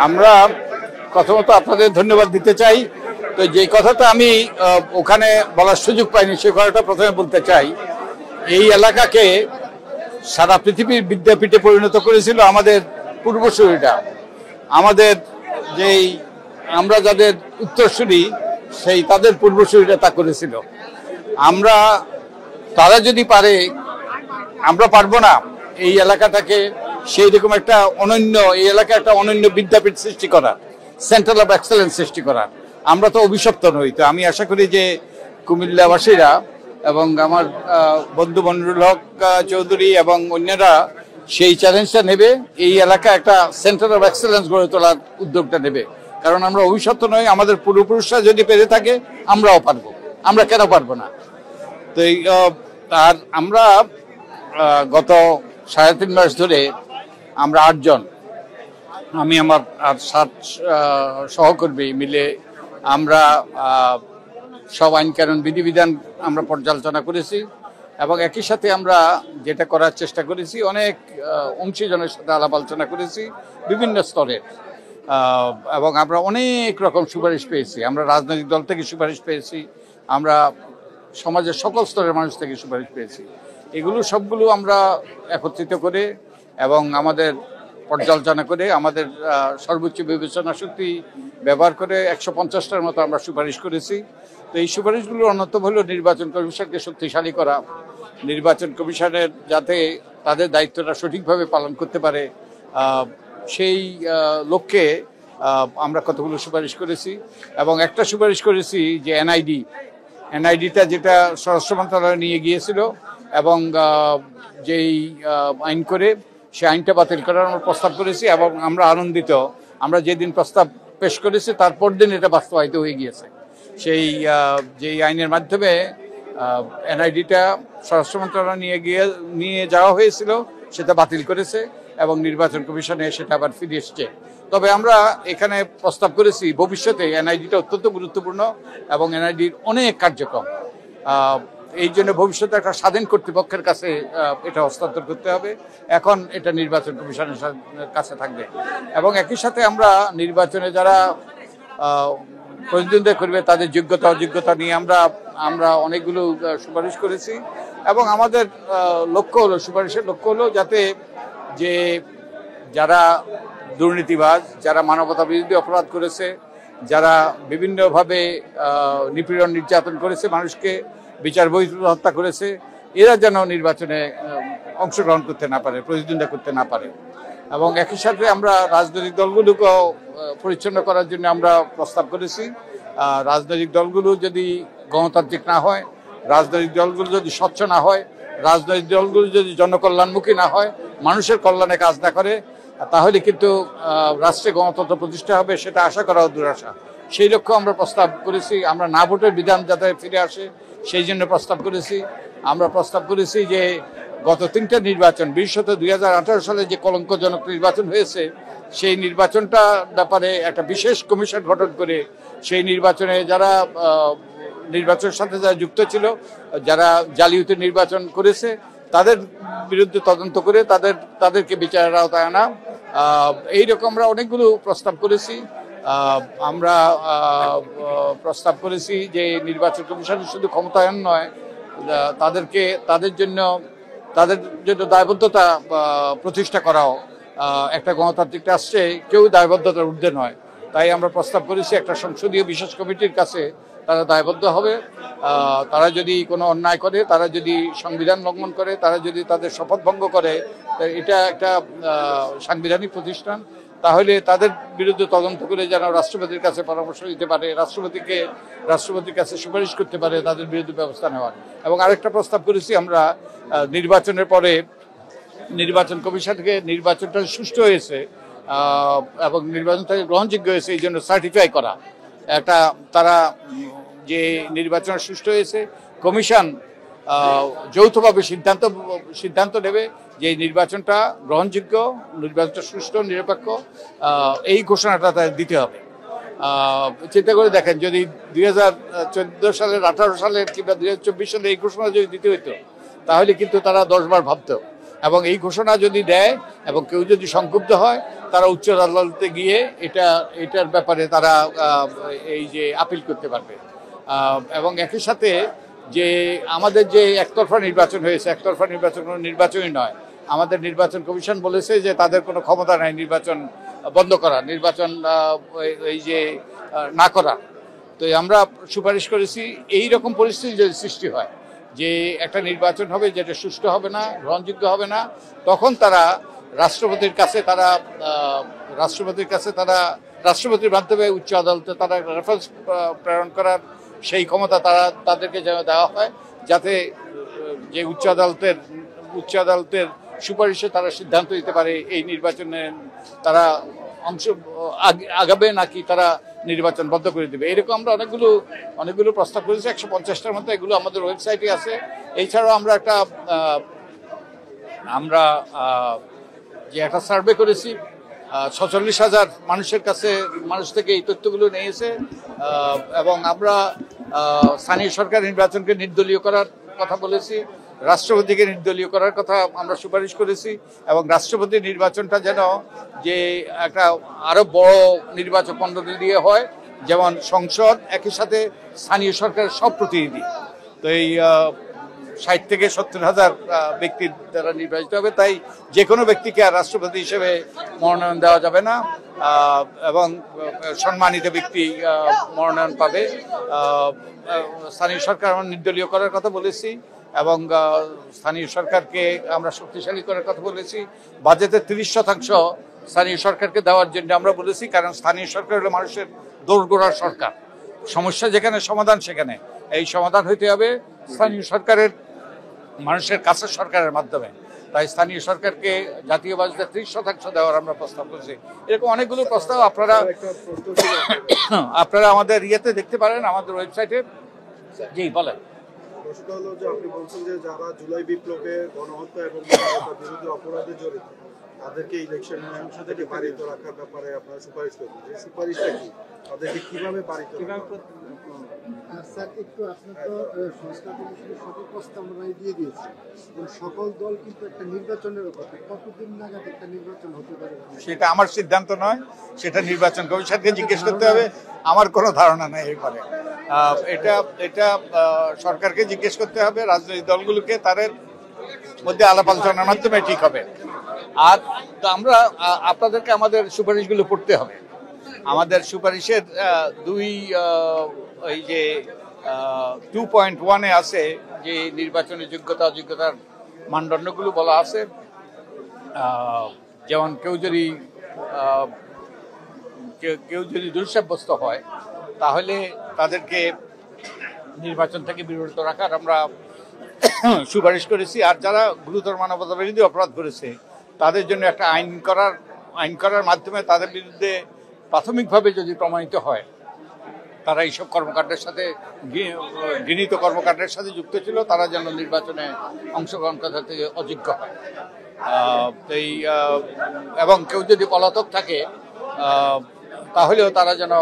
আমরা প্রথমত আপনাদের ধন্যবাদ দিতে চাই। তো যে কথাটা আমি ওখানে বলার সুযোগ পাইনি সে কথাটা প্রথমে বলতে চাই। এই এলাকাকে সারা পৃথিবীর বিদ্যাপীঠে পরিণত করেছিল আমাদের পূর্বসূরীরা। আমাদের যেই আমরা যাদের উত্তরসূরি সেই তাদের পূর্বসূরীরা তা করেছিল। তারা যদি পারে আমরা পারবো না এই এলাকাটাকে সেই রকম একটা এই এলাকা একটা অনন্য বিদ্যাপীঠ সৃষ্টি করা, সেন্টার অফ এক্সেলেন্স সৃষ্টি করা। আমরা তো অভিশপ্ত নই। তো আমি আশা করি যে কুমিল্লাবাসীরা এবং আমার বন্ধু মনিরুল হক চৌধুরী এবং অন্যরা সেই চ্যালেঞ্জটা নেবে, এই এলাকা একটা সেন্টার অফ এক্সেলেন্স গড়ে তোলার উদ্যোগটা নেবে। কারণ আমরা অভিশপ্ত নই, আমাদের পূর্বপুরুষরা যদি পেরে থাকে আমরাও পারবো, আমরা কেন পারবো না। তো আর আমরা গত 3.5 মাস ধরে আমরা 8 জন, আমি আমার আর 7 সহকর্মী মিলে আমরা সব আইন কানুন বিধিবিধান আমরা পর্যালোচনা করেছি এবং একই সাথে আমরা যেটা করার চেষ্টা করেছি অনেক অংশীজনের সাথে আলাপ আলোচনা করেছি বিভিন্ন স্তরের, এবং আমরা অনেক রকম সুপারিশ পেয়েছি। আমরা রাজনৈতিক দল থেকে সুপারিশ পেয়েছি, আমরা সমাজের সকল স্তরের মানুষ থেকে সুপারিশ পেয়েছি। এগুলো সবগুলো আমরা একত্রিত করে এবং আমাদের পর্যালোচনা করে আমাদের সর্বোচ্চ বিবেচনা শক্তি ব্যবহার করে 150টার মতো আমরা সুপারিশ করেছি। তো এই সুপারিশগুলোর অন্যতম হলো নির্বাচন কমিশনকে শক্তিশালী করা, নির্বাচন কমিশনের যাতে তাদের দায়িত্বটা সঠিকভাবে পালন করতে পারে সেই লক্ষ্যে আমরা কতগুলো সুপারিশ করেছি। এবং একটা সুপারিশ করেছি যে এনআইডিটা যেটা স্বরাষ্ট্র মন্ত্রণালয় নিয়ে গিয়েছিল এবং যেই আইন করে সেই আইনটা বাতিল করার আমরা প্রস্তাব করেছি এবং আমরা আনন্দিত, আমরা যেদিন প্রস্তাব পেশ করেছি তারপর দিন এটা বাস্তবায়িত হয়ে গিয়েছে। সেই যেই আইনের মাধ্যমে এনআইডিটা স্বরাষ্ট্র মন্ত্রণালয় নিয়ে যাওয়া হয়েছিল সেটা বাতিল করেছে এবং নির্বাচন কমিশনে সেটা আবার ফিরে এসছে। তবে আমরা এখানে প্রস্তাব করেছি ভবিষ্যতে এনআইডিটা অত্যন্ত গুরুত্বপূর্ণ এবং এনআইডির অনেক কার্যক্রম, এই জন্য ভবিষ্যতে একটা স্বাধীন কর্তৃপক্ষের কাছে এটা হস্তান্তর করতে হবে। এখন এটা নির্বাচন কমিশনের কাছে থাকবে এবং একই সাথে আমরা নির্বাচনে যারা প্রতিদ্বন্দ্বিতা করবে তাদের যোগ্যতা নিয়ে আমরা অনেকগুলো সুপারিশ করেছি এবং আমাদের সুপারিশের লক্ষ্য হলো যাতে যে যারা দুর্নীতিবাজ, যারা মানবতা বিরোধী অপরাধ করেছে, যারা বিভিন্নভাবে নিপীড়ন নির্যাতন করেছে, মানুষকে বিচার বহির্ভূত হত্যা করেছে, এরা যেন নির্বাচনে অংশগ্রহণ করতে না পারে, প্রতিদ্বন্দ্বিতা করতে না পারে। এবং একই সাথে আমরা রাজনৈতিক দলগুলোকেও পরিচ্ছন্ন করার জন্য আমরা প্রস্তাব করেছি। রাজনৈতিক দলগুলো যদি গণতান্ত্রিক না হয়, রাজনৈতিক দলগুলো যদি স্বচ্ছ না হয়, রাজনৈতিক দলগুলো যদি জনকল্যাণমুখী না হয়, মানুষের কল্যাণে কাজ না করে, তাহলে কিন্তু রাষ্ট্রে গণতন্ত্র প্রতিষ্ঠা হবে সেটা আশা করাও দুরাশা। সেই লক্ষ্যে আমরা প্রস্তাব করেছি। আমরা না ভোটের বিধান যাতে ফিরে আসে সেই জন্য প্রস্তাব করেছি। আমরা প্রস্তাব করেছি যে গত 3টা নির্বাচন, বিশেষত 2018 সালে যে কলঙ্কজনক নির্বাচন হয়েছে সেই নির্বাচনটা ব্যাপারে একটা বিশেষ কমিশন গঠন করে সেই নির্বাচনে যারা নির্বাচনের সাথে যারা যুক্ত ছিল, যারা জালিয়াতি নির্বাচন করেছে তাদের বিরুদ্ধে তদন্ত করে তাদেরকে বিচারের আওতায় আনা, এইরকম আমরা অনেকগুলো প্রস্তাব করেছি। আমরা প্রস্তাব করেছি যে নির্বাচন কমিশনের শুধু ক্ষমতায়ন নয়, তাদের জন্য দায়বদ্ধতা প্রতিষ্ঠা করাও। একটা গণতান্ত্রিক রাষ্ট্রে কেউ দায়বদ্ধতার ঊর্ধ্বে নয়। তাই আমরা প্রস্তাব করেছি একটা সংসদীয় বিশেষ কমিটির কাছে তারা দায়বদ্ধ হবে। তারা যদি কোনো অন্যায় করে, তারা যদি সংবিধান লঙ্ঘন করে, তারা যদি তাদের শপথ ভঙ্গ করে, এটা একটা সাংবিধানিক প্রতিষ্ঠান, তাহলে তাদের বিরুদ্ধে তদন্ত করে যেন রাষ্ট্রপতির কাছে পরামর্শ দিতে পারে, রাষ্ট্রপতির কাছে সুপারিশ করতে পারে তাদের বিরুদ্ধে ব্যবস্থা নেওয়ার। এবং আরেকটা প্রস্তাব করেছি আমরা নির্বাচনের পরে নির্বাচন কমিশন থেকে নির্বাচনটা সুষ্ঠু হয়েছে এবং নির্বাচনটা গ্রহণযোগ্য হয়েছে এই জন্য সার্টিফাই করা। তারা যে নির্বাচন সুষ্ঠু হয়েছে, কমিশন যৌথভাবে সিদ্ধান্ত নেবে যে নির্বাচনটা গ্রহণযোগ্য, নির্বাচনটা সুষ্ঠু নিরপেক্ষ, এই ঘোষণাটা তাদের দিতে হবে। চিন্তা করে দেখেন, যদি 2014 সালের 18 সালের কিংবা 2024 সালে এই ঘোষণা যদি দিতে হইতো তাহলে কিন্তু তারা 10 বার ভাবতো এবং এই ঘোষণা যদি দেয় এবং কেউ যদি সংক্ষুব্ধ হয় তারা উচ্চ আদালতে গিয়ে এটার ব্যাপারে তারা এই যে আপিল করতে পারবে। এবং একই সাথে যে আমাদের যে একতরফা নির্বাচন হয়েছে, একতরফা নির্বাচন কোনো নির্বাচনই নয়। আমাদের নির্বাচন কমিশন বলেছে যে তাদের কোনো ক্ষমতা নাই নির্বাচন বন্ধ করা, নির্বাচন এই যে না করা। তো আমরা সুপারিশ করেছি এই রকম পরিস্থিতি যদি সৃষ্টি হয় যে একটা নির্বাচন হবে যেটা সুষ্ঠু হবে না, গ্রহণযোগ্য হবে না, তখন তারা রাষ্ট্রপতির কাছে রাষ্ট্রপতির মাধ্যমে উচ্চ আদালতে তারা রেফারেন্স প্রেরণ করার সেই ক্ষমতা তাদেরকে যেন দেওয়া হয়, যাতে যে উচ্চ আদালতের সুপারিশে তারা সিদ্ধান্ত দিতে পারে এই নির্বাচনে তারা আগাবে নাকি তারা নির্বাচন বন্ধ করে দেবে। এরকম আমরা অনেকগুলো প্রস্তাব করেছি, 150টার মধ্যে। এগুলো আমাদের ওয়েবসাইটে আছে। এছাড়াও আমরা একটা সার্ভে করেছি 46,000 মানুষ থেকে এই তথ্যগুলো নিয়েছে। এবং আমরা স্থানীয় সরকার নির্বাচনকে নির্দলীয় করার কথা বলেছি, রাষ্ট্রপতিকে নির্দলীয় করার কথা আমরা সুপারিশ করেছি। এবং রাষ্ট্রপতি নির্বাচনটা যেন যে একটা আরো বড় নির্বাচন পদ্ধতি দিয়ে হয়, যেমন সংসদ একই সাথে স্থানীয় সরকারের সব প্রতিনিধি। তো এই 60 থেকে 70,000 ব্যক্তির দ্বারা নির্বাচিত হবে। তাই যে কোনো ব্যক্তিকে আর রাষ্ট্রপতি হিসেবে মনোনয়ন দেওয়া যাবে না, এবং সম্মানিত ব্যক্তি মনোনয়ন পাবে। স্থানীয় সরকার আমরা নির্দলীয় করার কথা বলেছি এবং স্থানীয় সরকারকে আমরা শক্তিশালী করার কথা বলেছি। বাজেটের 30% স্থানীয় সরকারকে দেওয়ার জন্য আমরা বলেছি, কারণ স্থানীয় সরকার হলো মানুষের দোরগোড়ার সরকার। সমস্যা যেখানে সমাধান সেখানে, এই সমাধান হইতে হবে স্থানীয় সরকারের মানুষের কাছে সরকারের মাধ্যমে। তাই স্থানীয় সরকারকে জাতীয় বাজেটের 30% দেওয়ার আমরা প্রস্তাব করছি। এরকম অনেকগুলো প্রস্তাব আপনারা আমাদের ইয়েতে দেখতে পারেন, আমাদের ওয়েবসাইটে। জি বলেন। প্রশ্নটা হলো যে আপনি বলছেন যে যারা জুলাই বিপ্লবে গণহত্যা এবং মানবতার বিরুদ্ধে অপরাধে জড়িত তাদেরকে ইলেকশন থেকে বাড়িত রাখার ব্যাপারে আপনারা সুপারিশ করছেন। যে সুপারিশটা কি, তাদেরকে কিভাবে বাড়িত স্যার একটু আপনার তো সংস্কার কমিশনের সকল প্রস্তাবনায় দিয়ে দিয়েছে, সকল দল কিন্তু একটা নির্বাচনের ব্যাপার, কতদিন নাগাদ একটা নির্বাচন হতে পারে সেটা আমার সিদ্ধান্ত নয়, সেটা নির্বাচন কমিশনকে জিজ্ঞেস করতে হবে। আমার কোনো ধারণা নাই এই ব্যাপারে। এটা সরকারকে জিজ্ঞেস করতে হবে, রাজনৈতিক দলগুলোকে তাদের মধ্যে আলাপ আলোচনার মাধ্যমে ঠিক হবে। আর আমরা আপনাদেরকে আমাদের সুপারিশগুলো পড়তে হবে। আমাদের সুপারিশের 2.1-এ আছে যে নির্বাচনের যোগ্যতা অযোগ্যতার মানদণ্ডগুলো বলা আছে। যেমন কেউ যদি দুঃসাব্যস্ত হয় তাহলে তাদেরকে নির্বাচন থেকে বিরত রাখার আমরা সুপারিশ করেছি। আর যারা গুরুতর মানবতা বিরোধী অপরাধ করেছে তাদের জন্য একটা আইন করার মাধ্যমে তাদের বিরুদ্ধে প্রাথমিকভাবে যদি প্রমাণিত হয় তারা এইসব কর্মকাণ্ডের সাথে ঘৃণিত কর্মকাণ্ডের সাথে যুক্ত ছিল, তারা যেন নির্বাচনে অংশগ্রহণ করতে থেকে অযোগ্য হয়। এবং কেউ যদি পলাতক থাকে তাহলেও তারা যেন